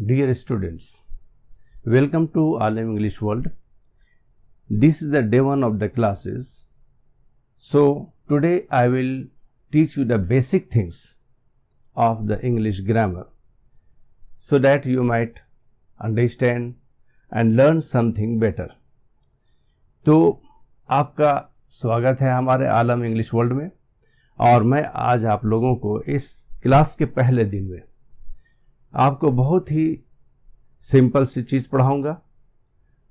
Dear students, welcome to Alam English World. This is the day one of the classes. So today I will teach you the basic things of the English grammar so that you might understand and learn something better. तो आपका स्वागत है हमारे आलम English world में और मैं आज आप लोगों को इस क्लास के पहले दिन में आपको बहुत ही सिंपल सी चीज़ पढ़ाऊंगा,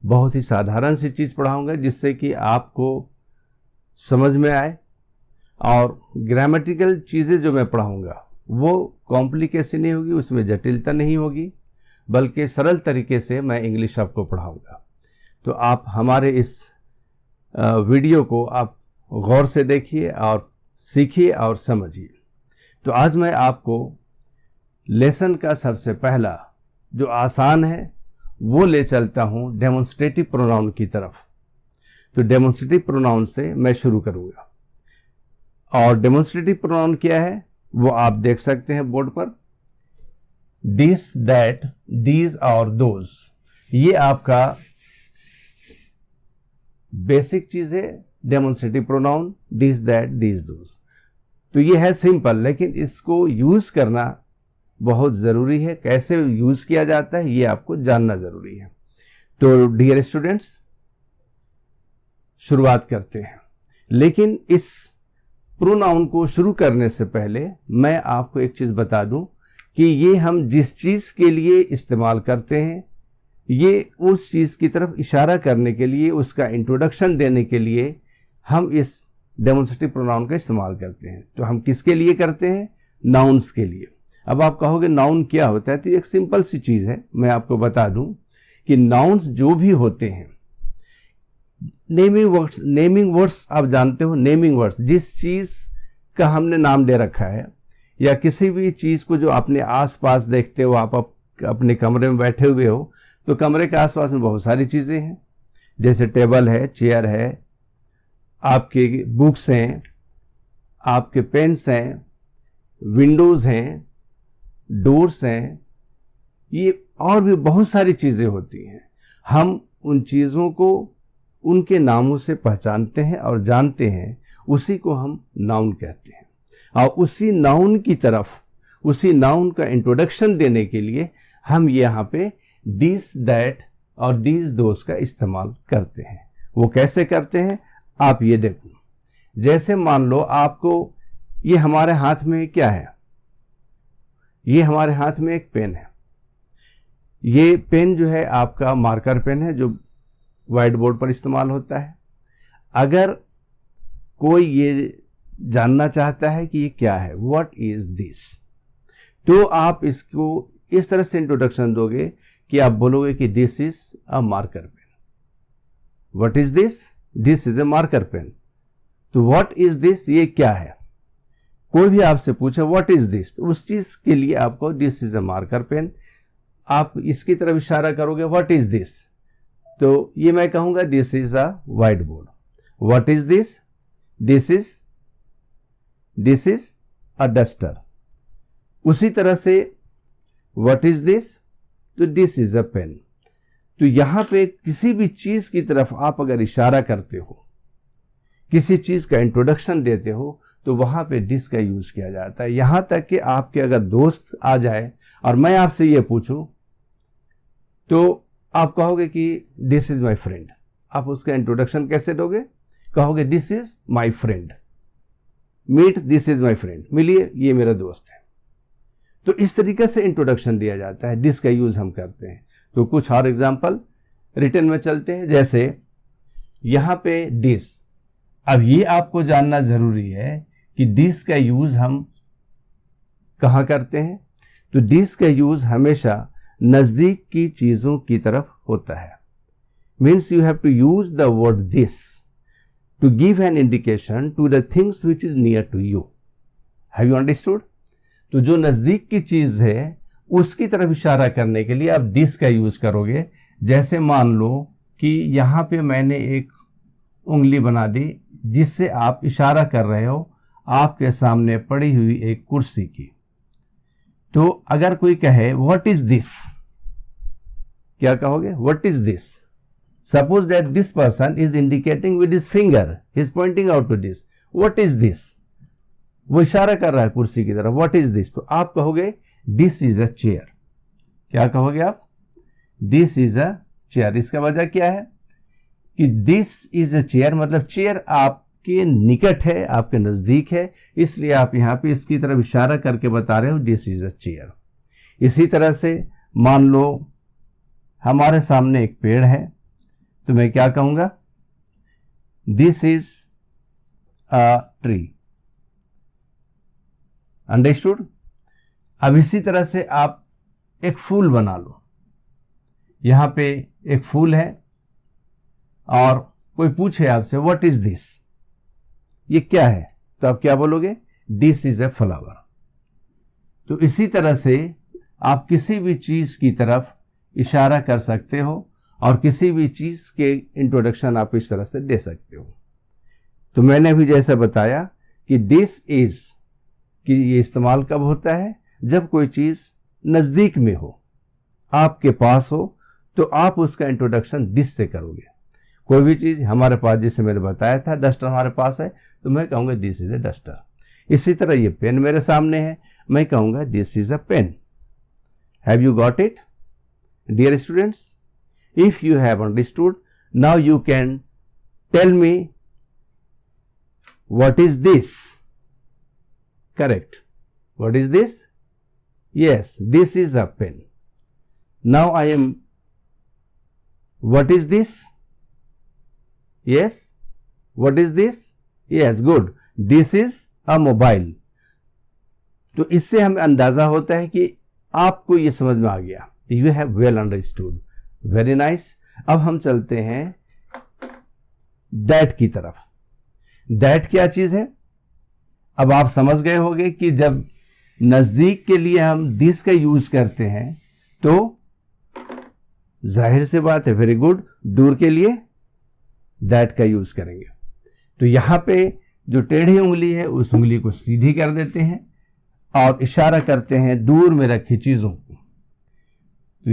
बहुत ही साधारण सी चीज़ पढ़ाऊंगा जिससे कि आपको समझ में आए और ग्रामेटिकल चीज़ें जो मैं पढ़ाऊंगा वो कॉम्प्लिकेशन नहीं होगी, उसमें जटिलता नहीं होगी, बल्कि सरल तरीके से मैं इंग्लिश आपको पढ़ाऊंगा। तो आप हमारे इस वीडियो को आप गौर से देखिए और सीखिए और समझिए। तो आज मैं आपको लेसन का सबसे पहला जो आसान है वो ले चलता हूँ डेमोन्स्ट्रेटिव प्रोनाउन की तरफ। तो डेमोन्स्ट्रेटिव प्रोनाउन से मैं शुरू करूँगा और डेमोन्स्ट्रेटिव प्रोनाउन क्या है वो आप देख सकते हैं बोर्ड पर। दिस, दैट, दीज और दोज, ये आपका बेसिक चीज़ है demonstrative pronoun. This, that, these, those. तो ये है सिंपल, लेकिन इसको यूज़ करना बहुत ज़रूरी है। कैसे यूज़ किया जाता है ये आपको जानना ज़रूरी है। तो डियर स्टूडेंट्स, शुरुआत करते हैं। लेकिन इस प्रोनाउन को शुरू करने से पहले मैं आपको एक चीज़ बता दूं कि ये हम जिस चीज़ के लिए इस्तेमाल करते हैं ये उस चीज़ की तरफ इशारा करने के लिए, उसका इंट्रोडक्शन देने के लिए हम इस डेमोन्स्ट्रेटिव प्रोनाउन का इस्तेमाल करते हैं। तो हम किसके लिए करते हैं? नाउन्स के लिए। अब आप कहोगे नाउन क्या होता है? तो एक सिंपल सी चीज़ है, मैं आपको बता दूं कि नाउन्स जो भी होते हैं, नेमिंग वर्ड्स आप जानते हो। नेमिंग वर्ड्स, जिस चीज़ का हमने नाम दे रखा है या किसी भी चीज़ को जो अपने आसपास देखते हो, आप अपने कमरे में बैठे हुए हो तो कमरे के आसपास में बहुत सारी चीज़ें हैं, जैसे टेबल है, चेयर है, आपके बुक्स हैं, आपके पेन्स हैं, विंडोज़ हैं, डोर्स हैं, ये और भी बहुत सारी चीज़ें होती हैं। हम उन चीज़ों को उनके नामों से पहचानते हैं और जानते हैं, उसी को हम नाउन कहते हैं। और उसी नाउन की तरफ, उसी नाउन का इंट्रोडक्शन देने के लिए हम यहाँ पे दिस, दैट और दीज, दोज का इस्तेमाल करते हैं। वो कैसे करते हैं आप ये देखो। जैसे मान लो आपको ये हमारे हाथ में क्या है, ये हमारे हाथ में एक पेन है। ये पेन जो है आपका मार्कर पेन है जो व्हाइट बोर्ड पर इस्तेमाल होता है। अगर कोई ये जानना चाहता है कि ये क्या है, व्हाट इज दिस, तो आप इसको इस तरह से इंट्रोडक्शन दोगे कि आप बोलोगे कि this is a marker pen. What is this? This is a marker pen. तो व्हाट इज दिस, ये क्या है? कोई भी आपसे पूछे व्हाट इज दिस, तो उस चीज के लिए आपको this is a marker pen, आप इसकी तरफ इशारा करोगे व्हाट इज दिस, तो ये मैं कहूंगा this is a white board. What is this? This is a duster. उसी तरह से व्हाट इज दिस, तो दिस इज अ पेन। तो यहां पे किसी भी चीज की तरफ आप अगर इशारा करते हो, किसी चीज का इंट्रोडक्शन देते हो, तो वहां पे दिस का यूज किया जाता है। यहां तक कि आपके अगर दोस्त आ जाए और मैं आपसे ये पूछूं तो आप कहोगे कि दिस इज माय फ्रेंड, आप उसका इंट्रोडक्शन कैसे दोगे? कहोगे this is my friend, meet this is my friend, मिलिए ये मेरा दोस्त है। तो इस तरीके से इंट्रोडक्शन दिया जाता है, दिस का यूज हम करते हैं। तो कुछ और एग्जाम्पल रिटर्न में चलते हैं। जैसे यहां पे दिस, अब ये आपको जानना जरूरी है कि दिस का यूज हम कहाँ करते हैं। तो दिस का यूज हमेशा नजदीक की चीजों की तरफ होता है। Means you have to use the word this to give an indication to the things which is near to you. Have you understood? तो जो नजदीक की चीज है उसकी तरफ इशारा करने के लिए आप दिस का यूज करोगे। जैसे मान लो कि यहां पे मैंने एक उंगली बना दी जिससे आप इशारा कर रहे हो आपके सामने पड़ी हुई एक कुर्सी की। तो अगर कोई कहे व्हाट इज दिस, क्या कहोगे? What is this? Suppose that this person is indicating with his finger, he is pointing out to this, what is this? वो इशारा कर रहा है कुर्सी की तरफ, व्हाट इज दिस? तो आप कहोगे दिस इज अ चेयर। क्या कहोगे आप? This is a chair. इसका वजह क्या है कि दिस इज अ चेयर मतलब चेयर आपके निकट है, आपके नजदीक है, इसलिए आप यहां पे इसकी तरफ इशारा करके बता रहे हो दिस इज अ चेयर। इसी तरह से मान लो हमारे सामने एक पेड़ है, तो मैं क्या कहूंगा? This is a tree. Understood? अब इसी तरह से आप एक फूल बना लो, यहां पे एक फूल है और कोई पूछे आपसे व्हाट इज दिस, ये क्या है? तो आप क्या बोलोगे? This is a flower. तो इसी तरह से आप किसी भी चीज की तरफ इशारा कर सकते हो और किसी भी चीज के इंट्रोडक्शन आप इस तरह से दे सकते हो। तो मैंने अभी जैसा बताया कि दिस इज कि ये इस्तेमाल कब होता है? जब कोई चीज नजदीक में हो, आपके पास हो, तो आप उसका इंट्रोडक्शन दिस से करोगे। कोई भी चीज हमारे पास, जैसे मैंने बताया था डस्टर हमारे पास है, तो मैं कहूंगा दिस इज ए डस्टर। इसी तरह ये पेन मेरे सामने है, मैं कहूंगा this is a pen. Have you got it dear students? If you have understood, now you can tell me what is this? Correct. What is this? Yes, this is a pen. Now I am, what is this? Yes, what is this? Yes, good, this is a mobile। तो इससे हमें अंदाजा होता है कि आपको ये समझ में आ गया। You have well understood, very nice। अब हम चलते हैं that की तरफ। that क्या चीज है? अब आप समझ गए होंगे कि जब नजदीक के लिए हम this का यूज करते हैं तो जाहिर सी बात है, वेरी गुड, दूर के लिए दैट का यूज करेंगे। तो यहां पे जो टेढ़ी उंगली है उस उंगली को सीधी कर देते हैं और इशारा करते हैं दूर में रखी चीजों को। तो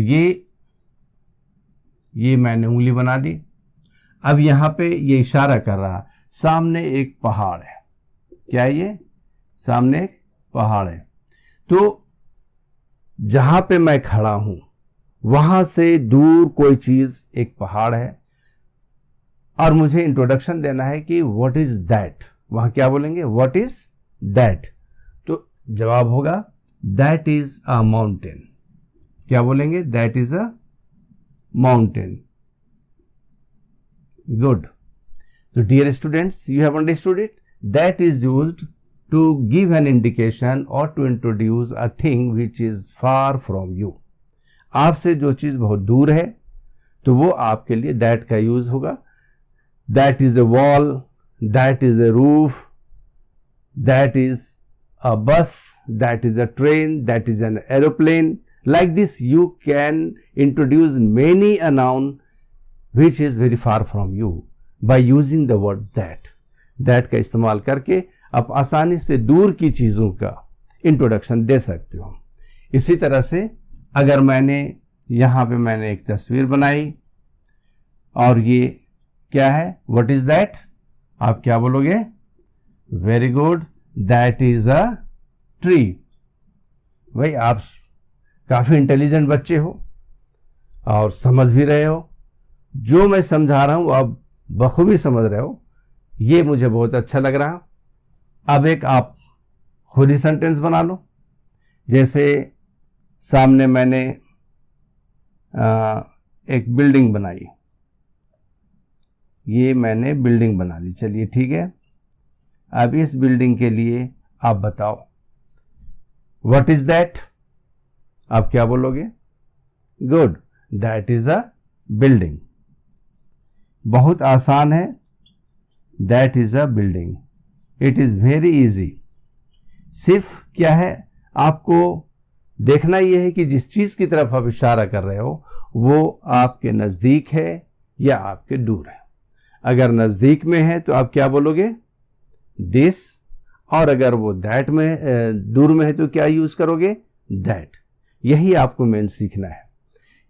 ये मैंने उंगली बना दी। अब यहां पे ये इशारा कर रहा, सामने एक पहाड़ है। क्या है ये? सामने एक पहाड़ है। तो जहां पे मैं खड़ा हूं वहां से दूर कोई चीज एक पहाड़ है और मुझे इंट्रोडक्शन देना है कि व्हाट इज दैट। वहां क्या बोलेंगे? What is that? तो जवाब होगा दैट इज अ माउंटेन। क्या बोलेंगे? That is a mountain. Good. तो dear students, you have understood it. That is used to give an indication और to introduce a thing which is far from you. आपसे जो चीज बहुत दूर है तो वो आपके लिए दैट का यूज होगा। That is a wall, that is a roof, that is a bus, that is a train, that is an aeroplane. Like this you can introduce many a noun which is very far from you by using the word that. That का इस्तेमाल करके आप आसानी से दूर की चीजों का इंट्रोडक्शन दे सकते हो। इसी तरह से अगर यहां पे मैंने एक तस्वीर बनाई और ये क्या है? What is that? आप क्या बोलोगे? Very good, that is a tree. भाई आप काफी इंटेलिजेंट बच्चे हो और समझ भी रहे हो। जो मैं समझा रहा हूं आप बखूबी समझ रहे हो, ये मुझे बहुत अच्छा लग रहा। अब एक आप खुद ही सेंटेंस बना लो। जैसे सामने मैंने एक बिल्डिंग बनाई, ये मैंने बिल्डिंग बना ली, चलिए ठीक है। अब इस बिल्डिंग के लिए आप बताओ व्हाट इज दैट? आप क्या बोलोगे? Good, that is a building. बहुत आसान है, that is a building. It is very easy. सिर्फ क्या है, आपको देखना यह है कि जिस चीज की तरफ आप इशारा कर रहे हो वो आपके नजदीक है या आपके दूर है। अगर नजदीक में है तो आप क्या बोलोगे? दिस। और अगर वो दैट में दूर में है तो क्या यूज करोगे? दैट। यही आपको मेन सीखना है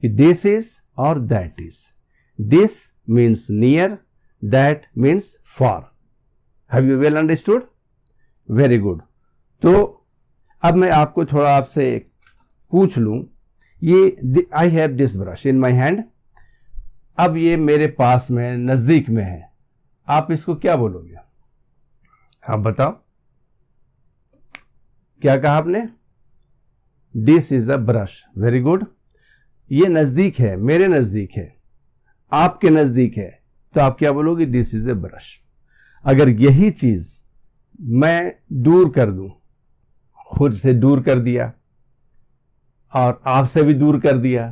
कि दिस इज और that is. This means near, that means for. Have you well understood? Very good. तो अब मैं आपको थोड़ा आपसे पूछ लूं, ये I have this brush in my hand, अब ये मेरे पास में नजदीक में है, आप इसको क्या बोलोगे? आप बताओ, क्या कहा आपने? This is a brush. Very good. ये नजदीक है, मेरे नजदीक है, आपके नजदीक है, तो आप क्या बोलोगे? This is a brush. अगर यही चीज मैं दूर कर दूं, खुद से दूर कर दिया और आपसे भी दूर कर दिया,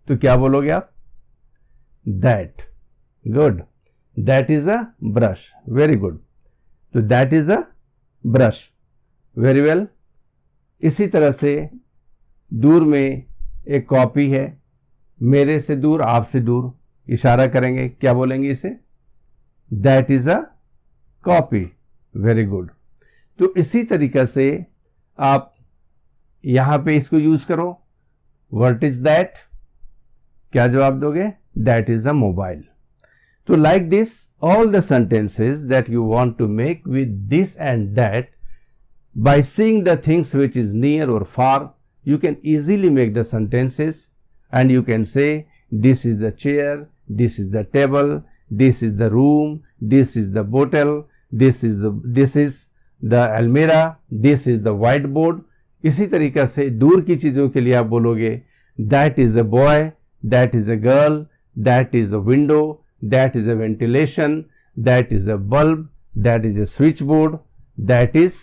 तो क्या बोलोगे आप? That. Good. That is a brush. Very good. तो that is a brush. Very well. इसी तरह से दूर में एक कॉपी है, मेरे से दूर, आपसे दूर, इशारा करेंगे, क्या बोलेंगे इसे? That is a copy. Very good. तो इसी तरीका से आप यहां पे इसको यूज करो। What is that? क्या जवाब दोगे? That is a mobile. तो like this all the sentences that you want to make with this and that, by seeing the things which is near or far, you can easily make the sentences, and you can say this is the chair, this is the table, this is the room, this is the bottle, this is the almirah, this is the whiteboard। इसी तरीका से दूर की चीजों के लिए आप बोलोगे that is a boy, that is a girl, that is a window, that is a ventilation, that is a bulb, that is a switchboard, that is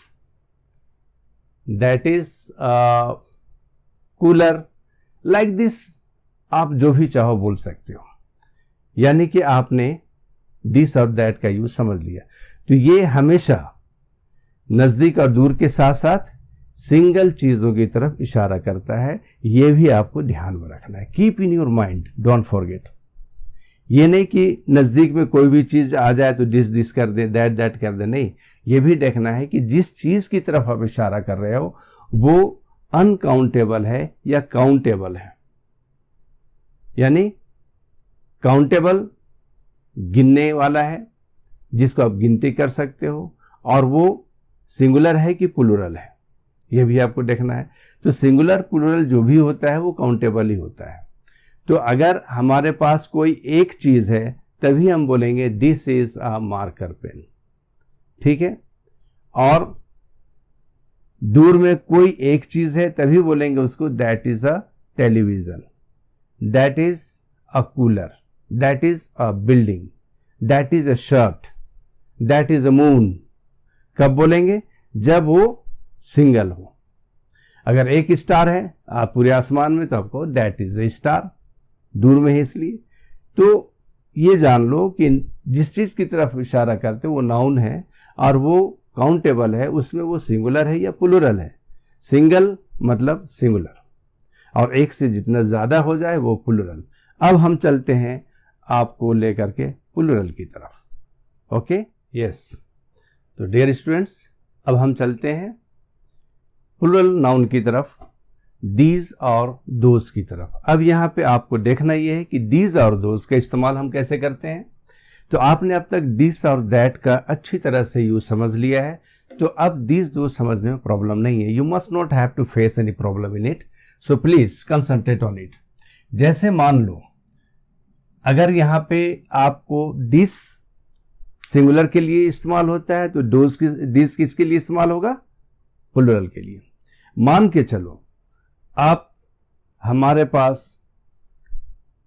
cooler। like this आप जो भी चाहो बोल सकते हो, यानी कि आपने दिस और दैट का यूज समझ लिया। तो ये हमेशा नजदीक और दूर के साथ साथ सिंगल चीजों की तरफ इशारा करता है, ये भी आपको ध्यान में रखना है। Keep in your mind, don't forget. ये नहीं कि नजदीक में कोई भी चीज आ जाए तो दिस कर दे, दैट कर दे, नहीं। ये भी देखना है कि जिस चीज की तरफ आप इशारा कर रहे हो वो अनकाउंटेबल है या काउंटेबल है। यानी काउंटेबल गिनने वाला है, जिसको आप गिनती कर सकते हो, और वो सिंगुलर है कि प्लूरल है, यह भी आपको देखना है। तो सिंगुलर प्लूरल जो भी होता है वो काउंटेबल ही होता है। तो अगर हमारे पास कोई एक चीज है तभी हम बोलेंगे this is a marker pen, ठीक है। और दूर में कोई एक चीज है तभी बोलेंगे उसको that is a television, that is a cooler, that is a building, that is a shirt, that is a moon. कब बोलेंगे? जब वो सिंगल हो। अगर एक स्टार है आप पूरे आसमान में, तो आपको दैट इज ए स्टार, दूर में है इसलिए। तो ये जान लो कि जिस चीज की तरफ इशारा करते वो नाउन है और वो काउंटेबल है, उसमें वो सिंगुलर है या प्लूरल है। सिंगल मतलब सिंगुलर और एक से जितना ज्यादा हो जाए वो प्लूरल। अब हम चलते हैं आपको लेकर के प्लूरल की तरफ। Okay, yes. तो डियर स्टूडेंट्स, अब हम चलते हैं प्लूरल नाउन की तरफ, दीज और दोज की तरफ। अब यहाँ पे आपको देखना ये है कि दीज और दोज का इस्तेमाल हम कैसे करते हैं। तो आपने अब तक दिस और दैट का अच्छी तरह से यूज समझ लिया है, तो अब दीज दोज समझने में प्रॉब्लम नहीं है। You must not have to face any problem in it, so please concentrate on it. जैसे मान लो अगर यहाँ पे आपको दिस सिंगुलर के लिए इस्तेमाल होता है, तो दिस किसके लिए इस्तेमाल होगा? प्लूरल के लिए। मान के चलो आप हमारे पास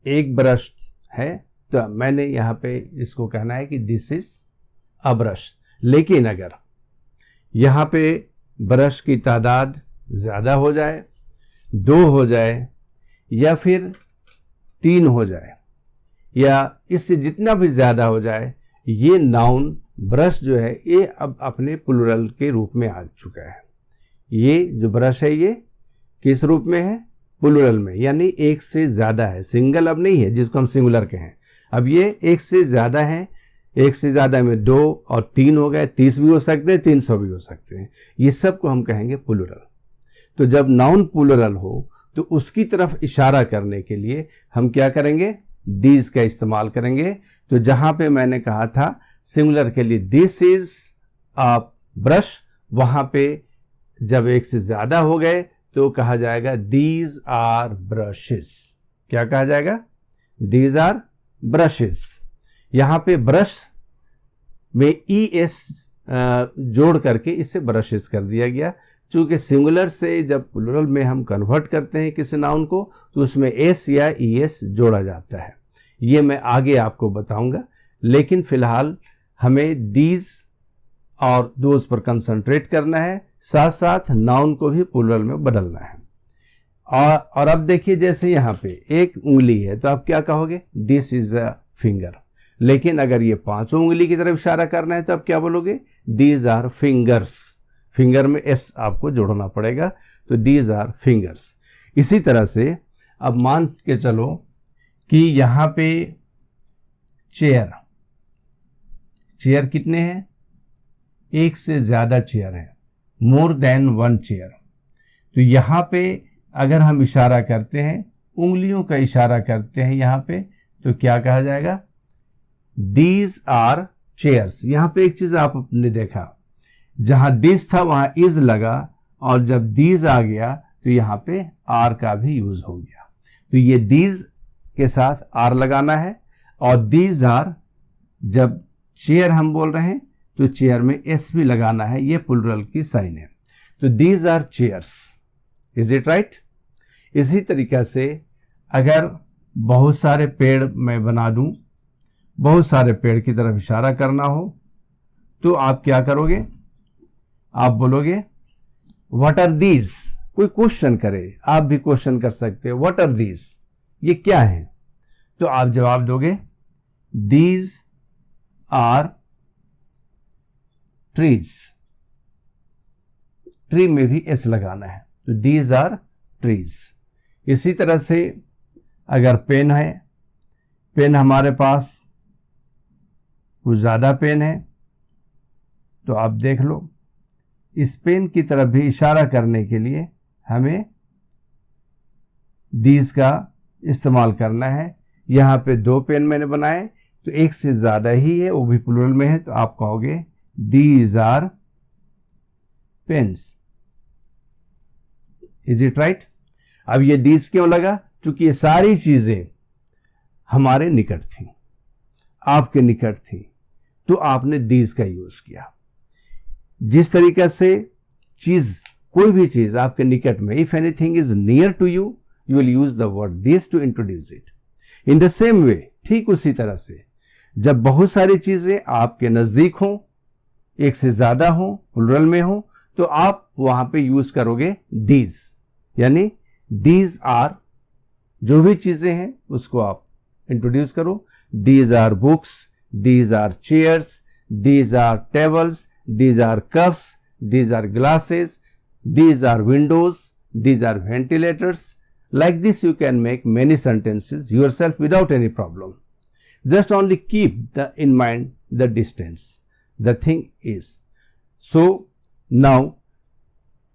एक ब्रश है, तो मैंने यहाँ पे इसको कहना है कि दिस इज अ ब्रश। लेकिन अगर यहाँ पे ब्रश की तादाद ज़्यादा हो जाए, 2 हो जाए या फिर 3 हो जाए या इससे जितना भी ज़्यादा हो जाए, ये नाउन ब्रश जो है ये अब अपने प्लूरल के रूप में आ चुका है। ये जो ब्रश है ये किस रूप में है? प्लूरल में, यानी एक से ज़्यादा है। सिंगल अब नहीं है जिसको हम सिंगुलर कहें, अब ये एक से ज़्यादा है। एक से ज़्यादा में 2 और 3 हो गए, 30 भी हो सकते हैं, 300 भी हो सकते हैं। ये सब को हम कहेंगे प्लूरल। तो जब नाउन प्लूरल हो तो उसकी तरफ इशारा करने के लिए हम क्या करेंगे, दीज का इस्तेमाल करेंगे। तो जहां पे मैंने कहा था सिंगुलर के लिए दिस इज अ ब्रश, वहां पे जब एक से ज्यादा हो गए तो कहा जाएगा दीज आर ब्रशेस। क्या कहा जाएगा, दीज आर ब्रशेस। यहां पे ब्रश में ES जोड़ करके इसे ब्रशेस कर दिया गया। चूंकि सिंगुलर से जब प्लुरल में हम कन्वर्ट करते हैं किसी नाउन को तो उसमें S या ES जोड़ा जाता है। ये मैं आगे आपको बताऊंगा, लेकिन फिलहाल हमें दीज और दोज पर कंसंट्रेट करना है, साथ साथ नाउन को भी प्लुरल में बदलना है। और अब देखिए, जैसे यहाँ पे एक उंगली है तो आप क्या कहोगे, दिस इज अ फिंगर। लेकिन अगर ये 5 उंगली की तरफ इशारा करना है तो आप क्या बोलोगे, दीज आर फिंगर्स। फिंगर में S आपको जोड़ना पड़ेगा, तो दीज आर फिंगर्स। इसी तरह से अब मान के चलो कि यहां पे चेयर कितने हैं, एक से ज्यादा चेयर है, मोर देन 1 चेयर। तो यहां पे अगर हम इशारा करते हैं, उंगलियों का इशारा करते हैं यहां पे, तो क्या कहा जाएगा, दीज आर चेयर्स। यहां पे एक चीज आपने देखा, जहां दिस था वहां इज लगा, और जब दीज आ गया तो यहां पे आर का भी यूज हो गया। तो ये दीज के साथ आर लगाना है, और दीज आर, जब चेयर हम बोल रहे हैं तो चेयर में S भी लगाना है, ये प्लुरल की साइन है। तो these are chairs, is it right. इसी तरीके से अगर बहुत सारे पेड़ मैं बना दूं, बहुत सारे पेड़ की तरफ इशारा करना हो, तो आप क्या करोगे, आप बोलोगे व्हाट आर दीज। कोई क्वेश्चन करे, आप भी क्वेश्चन कर सकते हो, व्हाट आर दीज, ये क्या है। तो आप जवाब दोगे दीज आर ट्रीज। ट्री में भी S लगाना है, तो दीज आर ट्रीज। इसी तरह से अगर पेन है, पेन हमारे पास कुछ ज्यादा पेन है, तो आप देख लो, इस पेन की तरफ भी इशारा करने के लिए हमें दीज का इस्तेमाल करना है। यहां पे 2 पेन मैंने बनाए, तो एक से ज्यादा ही है, वो भी प्लुरल में है, तो आप कहोगे these are pens. Is it right. अब ये दीज क्यों लगा, क्योंकि ये सारी चीजें हमारे निकट थी, आपके निकट थी, तो आपने दीज का यूज किया। जिस तरीके से चीज, कोई भी चीज आपके निकट में, if anything is near to you, you will use the word this to introduce it. In the same way, ठीक उसी तरह से जब बहुत सारी चीजें आपके नजदीक हों, एक से ज्यादा हो, प्लुरल में हो, तो आप वहां पे यूज करोगे दीज। यानी दीज आर, जो भी चीजें हैं उसको आप इंट्रोड्यूस करो। These are books, these are chairs, these are tables, these are cups, these are glasses, these are windows, these are ventilators. Like this you can make many sentences yourself without any problem. Just only keep in mind the distance the thing is. So now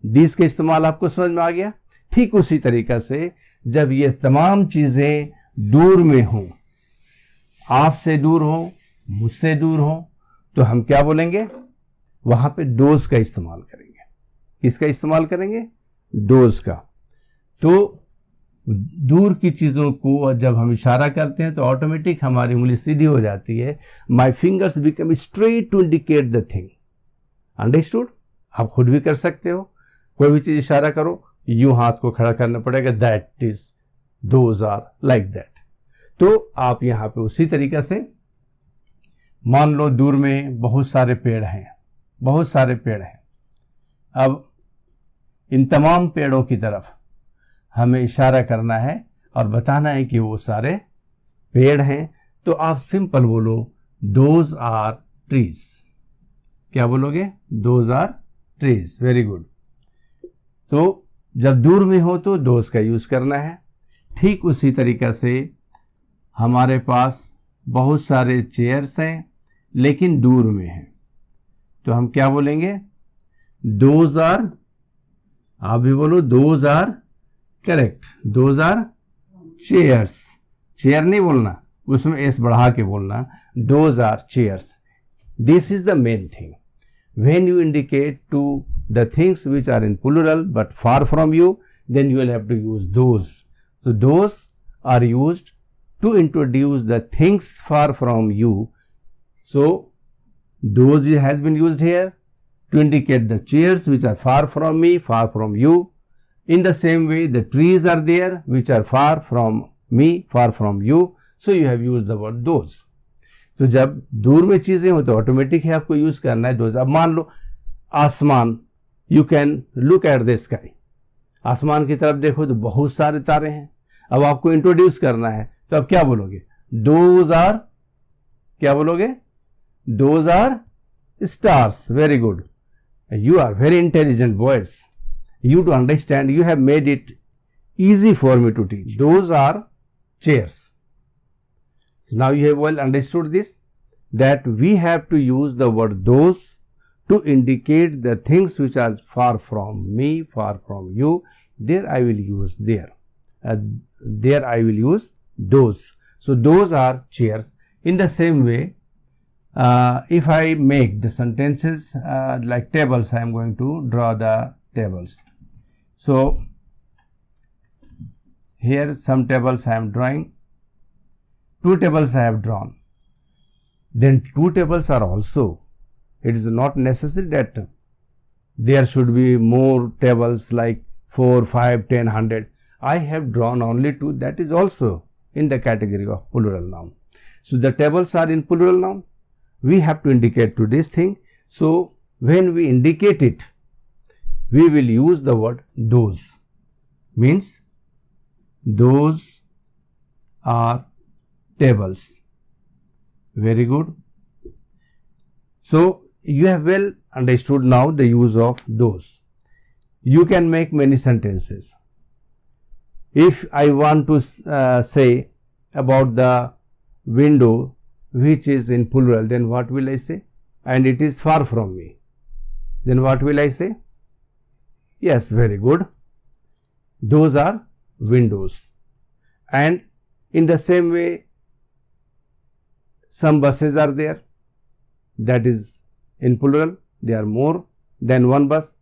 these के इस्तेमाल आपको समझ में आ गया। ठीक उसी तरीका से जब ये तमाम चीजें दूर में हों, आपसे दूर हों, मुझसे दूर हों, तो हम क्या बोलेंगे, वहां पे डोज का इस्तेमाल करेंगे। किसका इस्तेमाल करेंगे, डोज का। तो दूर की चीजों को जब हम इशारा करते हैं तो ऑटोमेटिक हमारी उंगली सीधी हो जाती है। My fingers become straight to indicate the thing. Understood. आप खुद भी कर सकते हो, कोई भी चीज इशारा करो, यूं हाथ को खड़ा करना पड़ेगा, that is, those are, like that. तो आप यहां पे उसी तरीके से, मान लो दूर में बहुत सारे पेड़ हैं, बहुत सारे पेड़ हैं। अब इन तमाम पेड़ों की तरफ हमें इशारा करना है और बताना है कि वो सारे पेड़ हैं। तो आप सिंपल बोलो दोज आर ट्रीज। क्या बोलोगे, those are trees. Very good. तो जब दूर में हो तो दोज का यूज करना है। ठीक उसी तरीका से हमारे पास बहुत सारे चेयर्स हैं लेकिन दूर में हैं, तो हम क्या बोलेंगे, दोज आर, आप भी बोलो those are correct, those are chairs, chair नहीं बोलना, उसमें एस बढ़ा के बोलना, those are chairs. This is the main thing. When you indicate to the things which are in plural but far from you, then you will have to use those. So those are used to introduce the things far from you. So those has been used here to indicate the chairs which are far from me, far from you. In the same way, the trees are there which are far from me, far from you. So you have used the word those. तो जब दूर में चीजें हो तो automatic है आपको use करना है दोज. अब मान लो आसमान, you can look at the sky, आसमान की तरफ देखो तो बहुत सारे तारे हैं. अब आपको इंट्रोड्यूस करना है तो अब क्या बोलोगे? दोज आर, क्या बोलोगे? Those are stars. Very good, you are very intelligent boys, you to understand, you have made it easy for me to teach. Those are chairs. So now you have well understood this, that we have to use the word those to indicate the things which are far from me, far from you. There I will use there. There I will use those. So those are chairs. In the same way, if I make the sentences like tables, I am going to draw the tables. So here some tables I am drawing, 2 tables I have drawn. Then 2 tables are also, it is not necessary that there should be more tables like 4, 5, 10, 100. I have drawn only 2, that is also in the category of plural noun. So the tables are in plural noun. We have to indicate to this thing. So when we indicate it, we will use the word those. Means those are tables. Very good. So you have well understood now the use of those. You can make many sentences. If I want to say about the window which is in plural, then what will I say? And it is far from me. Then what will I say? Yes, very good. Those are windows. And in the same way, some buses are there. That is in plural. There are more than one bus.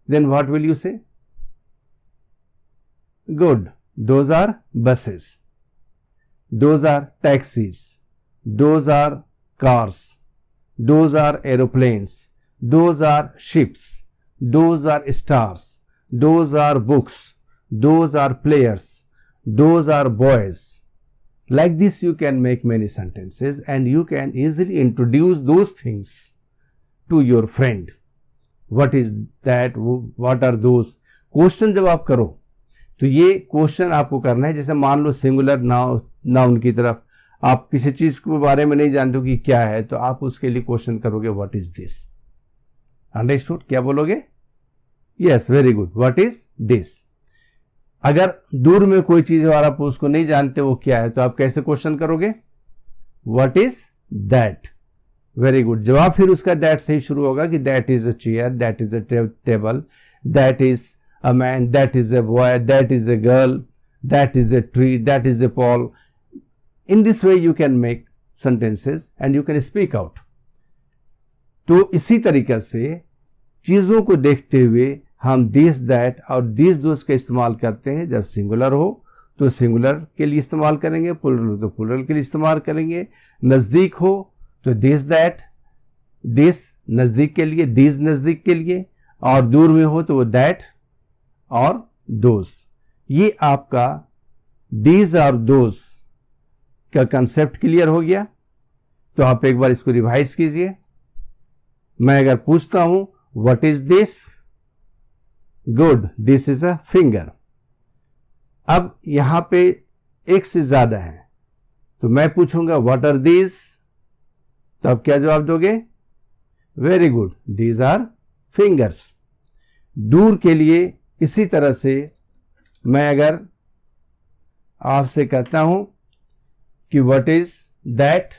Then what will you say? Good. Those are buses. Those are taxis. Those are cars. Those are aeroplanes. Those are ships. Those are stars. Those are books. Those are players. Those are boys. Like this you can make many sentences and you can easily introduce those things to your friend. What is that? What are those? Question जब आप करो तो ये question आपको करना है. जैसे मान लो सिंगुलर नाउन की तरफ आप किसी चीज के बारे में नहीं जानते हो कि क्या है, तो आप उसके लिए क्वेश्चन करोगे व्हाट इज दिस. अंडरस्टूड? क्या बोलोगे? Yes, very good. What is this. अगर दूर में कोई चीज है और आप उसको नहीं जानते वो क्या है, तो आप कैसे क्वेश्चन करोगे? What is that. Very good. जवाब फिर उसका दैट से ही शुरू होगा कि that is a chair, that is a table, that is a man, that is a boy, that is a girl, that is a tree, that is a Paul. In this way you can make sentences and you can speak out. तो इसी तरीके से चीजों को देखते हुए हम this, that और दिस दोस का इस्तेमाल करते हैं. जब सिंगुलर हो तो सिंगुलर के लिए इस्तेमाल करेंगे, प्लुरल हो तो प्लुरल के लिए इस्तेमाल करेंगे, नज़दीक हो तो दिस, दैट, दिस नज़दीक के लिए, दिस नज़दीक के लिए, और दूर में हो तो वो दैट और दोस. ये आपका दिस और दोस का कंसेप्ट क्लियर हो गया. तो आप एक बार इसको रिवाइज कीजिए. मैं अगर पूछता हूं what is this, good, this is a finger. अब यहां पे एक से ज्यादा है तो मैं पूछूंगा व्हाट आर दीज, तो आप क्या जवाब दोगे? Very good, these our fingers. दूर के लिए इसी तरह से मैं अगर आपसे कहता हूं कि व्हाट इज दैट,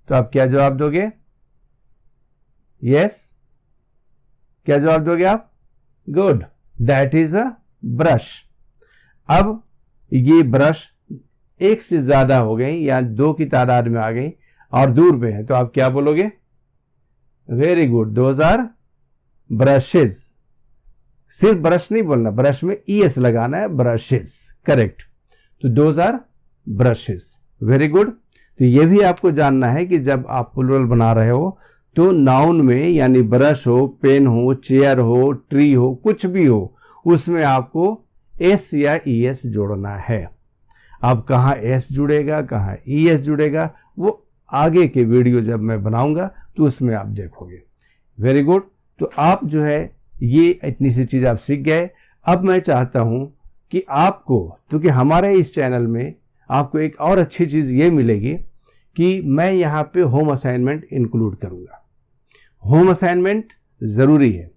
तो आप क्या जवाब दोगे? यस, क्या जवाब दोगे आप? Good, that is a brush. अब ये ब्रश एक से ज़्यादा हो गई या 2 की तादाद में आ गई और दूर पे है, तो आप क्या बोलोगे? Very good, those are brushes. सिर्फ ब्रश नहीं बोलना, ब्रश में ES लगाना है, ब्रशेज, करेक्ट। तो those are brushes, very good. तो ये भी आपको जानना है कि जब आप प्लूरल बना रहे हो तो नाउन में, यानी ब्रश हो, पेन हो, चेयर हो, ट्री हो, कुछ भी हो, उसमें आपको S या ES जोड़ना है। अब कहाँ S जुड़ेगा, कहाँ ES जुड़ेगा, वो आगे के वीडियो जब मैं बनाऊंगा तो उसमें आप देखोगे। Very good. तो आप जो है ये इतनी सी चीज़ आप सीख गए। अब मैं चाहता हूं कि आपको, क्योंकि हमारे इस चैनल में आपको एक और अच्छी चीज़ ये मिलेगी कि मैं यहाँ पे होम असाइनमेंट इंक्लूड करूँगा। होम असाइनमेंट ज़रूरी है,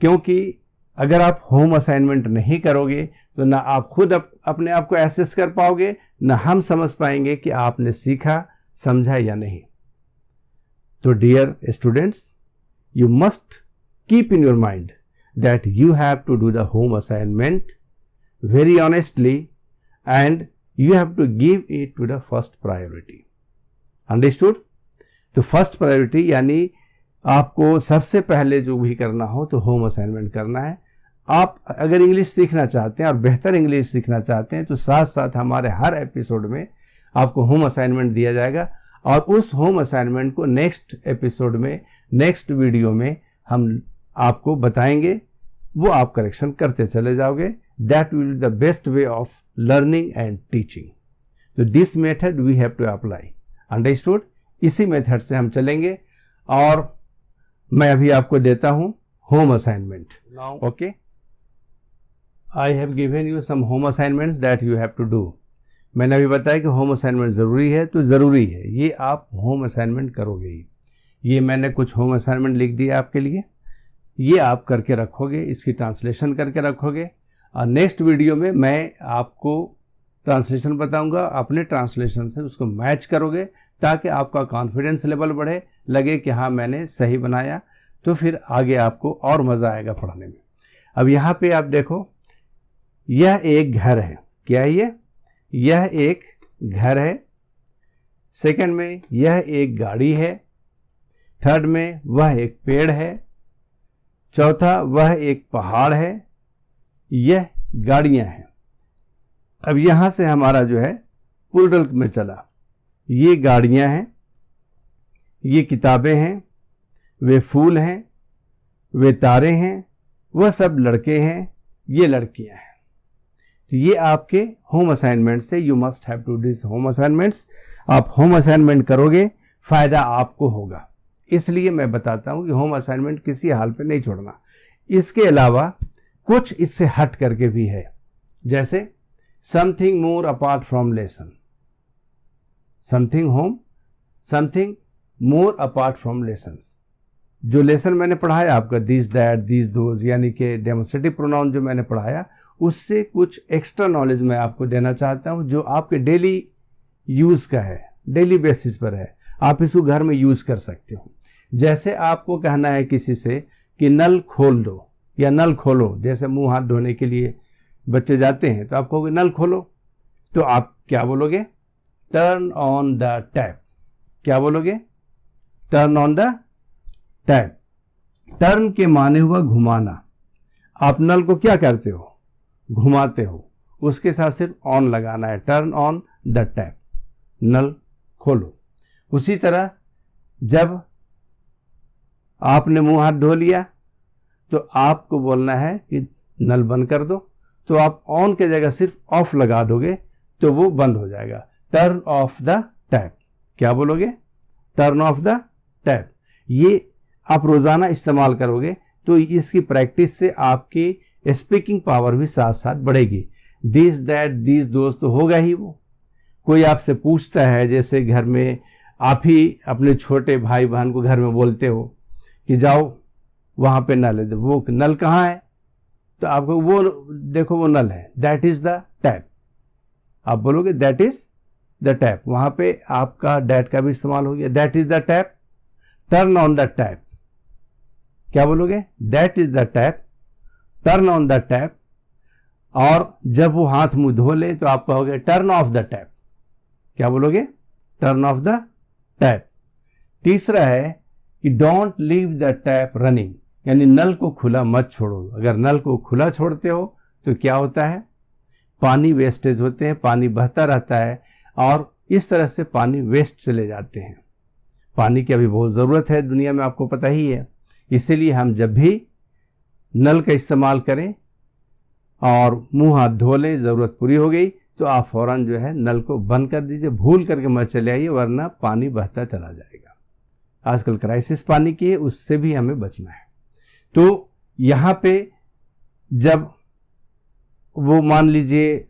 क्योंकि अगर आप होम असाइनमेंट नहीं करोगे तो ना आप खुद अपने आप को एसेस कर पाओगे, ना हम समझ पाएंगे कि आपने सीखा, समझा या नहीं। तो dear students, you must keep in your mind that you have to do the home assignment very honestly and you have to give it to the first priority. Understood? तो फर्स्ट प्रायोरिटी यानी आपको सबसे पहले जो भी करना हो तो होम असाइनमेंट करना है। आप अगर इंग्लिश सीखना चाहते हैं और बेहतर इंग्लिश सीखना चाहते हैं तो साथ साथ हमारे हर एपिसोड में आपको होम असाइनमेंट दिया जाएगा और उस होम असाइनमेंट को नेक्स्ट एपिसोड में, नेक्स्ट वीडियो में हम आपको बताएंगे, वो आप करेक्शन करते चले जाओगे। That will be the best way of learning and teaching. तो this method we have to apply. Understood? इसी मेथड से हम चलेंगे और मैं अभी आपको देता हूं home assignment. Okay, I have given you some home assignments that you have to do. मैंने अभी बताया कि होम असाइनमेंट ज़रूरी है, तो ज़रूरी है ये आप होम असाइनमेंट करोगे ही। ये मैंने कुछ होम असाइनमेंट लिख दिया आपके लिए, ये आप करके रखोगे, इसकी ट्रांसलेशन करके रखोगे और नेक्स्ट वीडियो में मैं आपको ट्रांसलेशन बताऊंगा, अपने ट्रांसलेशन से उसको मैच करोगे ताकि आपका कॉन्फिडेंस लेवल बढ़े, लगे कि हाँ मैंने सही बनाया, तो फिर आगे आपको और मज़ा आएगा पढ़ने में। अब यहाँ पे आप देखो, यह एक घर है। क्या है ये? यह एक घर है। सेकंड में यह एक गाड़ी है। थर्ड में वह एक पेड़ है। चौथा वह एक पहाड़ है। यह गाड़ियां हैं। अब यहां से हमारा जो है प्लूरल में चला, ये गाड़ियां हैं, ये किताबें हैं, वे फूल हैं, वे तारे हैं, वह सब लड़के हैं, ये लड़कियां हैं। तो ये आपके होम असाइनमेंट से, you must have to this home assignments. आप होम असाइनमेंट करोगे, फ़ायदा आपको होगा। इसलिए मैं बताता हूँ कि होम असाइनमेंट किसी हाल पे नहीं छोड़ना। इसके अलावा कुछ इससे हट करके भी है, जैसे something more apart from lesson, something more apart from lessons. जो लेसन मैंने पढ़ाया आपका, दिस दैट दिस दोज, यानी कि डेमोस्ट्रेटिव प्रोनाउन जो मैंने पढ़ाया, उससे कुछ एक्स्ट्रा नॉलेज मैं आपको देना चाहता हूं जो आपके डेली यूज़ का है, डेली बेसिस पर है, आप इसको घर में यूज़ कर सकते हो। जैसे आपको कहना है किसी से कि नल खोल दो या नल खोलो, जैसे मुंह हाथ धोने के लिए बच्चे जाते हैं तो आप कहोगे नल खोलो, तो आप क्या बोलोगे? Turn on the tap. क्या बोलोगे? Turn on the tap. Turn के माने हुआ घुमाना। आप नल को क्या करते हो? घुमाते हो, उसके साथ सिर्फ ऑन लगाना है, टर्न ऑन द टैप, नल खोलो। उसी तरह जब आपने मुंह हाथ धो लिया तो आपको बोलना है कि नल बंद कर दो, तो आप ऑन के जगह सिर्फ ऑफ लगा दोगे तो वो बंद हो जाएगा। Turn off the tap. क्या बोलोगे? Turn off the tap. ये आप रोज़ाना इस्तेमाल करोगे तो इसकी प्रैक्टिस से आपकी स्पीकिंग पावर भी साथ साथ बढ़ेगी। दिस दैट दिस दोस्त तो होगा ही। वो कोई आपसे पूछता है, जैसे घर में आप ही अपने छोटे भाई बहन को घर में बोलते हो कि जाओ वहाँ पे नल है, वो नल कहाँ है? तो आपको वो देखो वो नल है, दैट इज़ द टैप। आप बोलोगे दैट इज़ द टैप, वहाँ पे आपका डैट का भी इस्तेमाल हो गया, that is the tap. Turn on the tap. क्या बोलोगे? That is the tap, turn on the tap. और जब वो हाथ मुंह धो ले तो आप कहोगे टर्न ऑफ द टैप। क्या बोलोगे? Turn off the tap. तीसरा है कि don't leave the tap running, यानी नल को खुला मत छोड़ो। अगर नल को खुला छोड़ते हो तो क्या होता है? पानी वेस्टेज होते हैं, पानी बहता रहता है और इस तरह से पानी वेस्ट चले जाते हैं। पानी की अभी बहुत ज़रूरत है दुनिया में, आपको पता ही है। इसीलिए हम जब भी नल का इस्तेमाल करें और मुंह हाथ धो लें, ज़रूरत पूरी हो गई तो आप फ़ौरन जो है नल को बंद कर दीजिए, भूल करके मत चले आइए, वरना पानी बहता चला जाएगा। आजकल क्राइसिस पानी की है, उससे भी हमें बचना है। तो यहाँ पे जब वो मान लीजिए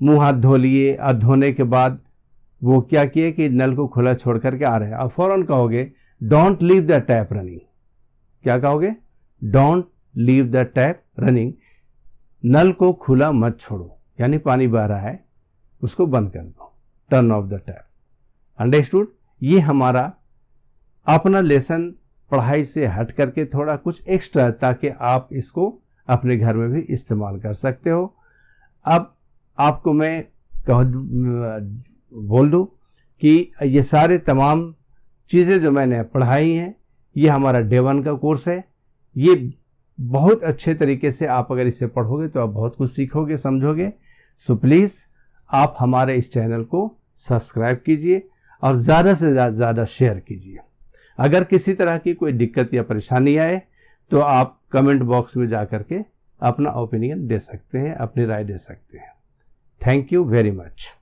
मुंह हाथ धो लिए और धोने के बाद वो क्या किए कि नल को खुला छोड़ करके आ रहे हैं, आप फौरन कहोगे don't leave the tap running. क्या कहोगे? Don't leave the tap running, नल को खुला मत छोड़ो, यानी पानी बह रहा है उसको बंद कर दो, turn off the tap. Understood? ये हमारा अपना लेसन पढ़ाई से हट करके थोड़ा कुछ एक्स्ट्रा, ताकि आप इसको अपने घर में भी इस्तेमाल कर सकते हो। अब आपको मैं बोल दूं कि ये सारे तमाम चीज़ें जो मैंने पढ़ाई हैं, ये हमारा डे 1 का कोर्स है। ये बहुत अच्छे तरीके से आप अगर इसे पढ़ोगे तो आप बहुत कुछ सीखोगे, समझोगे। सो प्लीज़ आप हमारे इस चैनल को सब्सक्राइब कीजिए और ज़्यादा से ज़्यादा शेयर कीजिए। अगर किसी तरह की कोई दिक्कत या परेशानी आए तो आप कमेंट बॉक्स में जा कर के अपना ओपिनियन दे सकते हैं, अपनी राय दे सकते हैं। Thank you very much.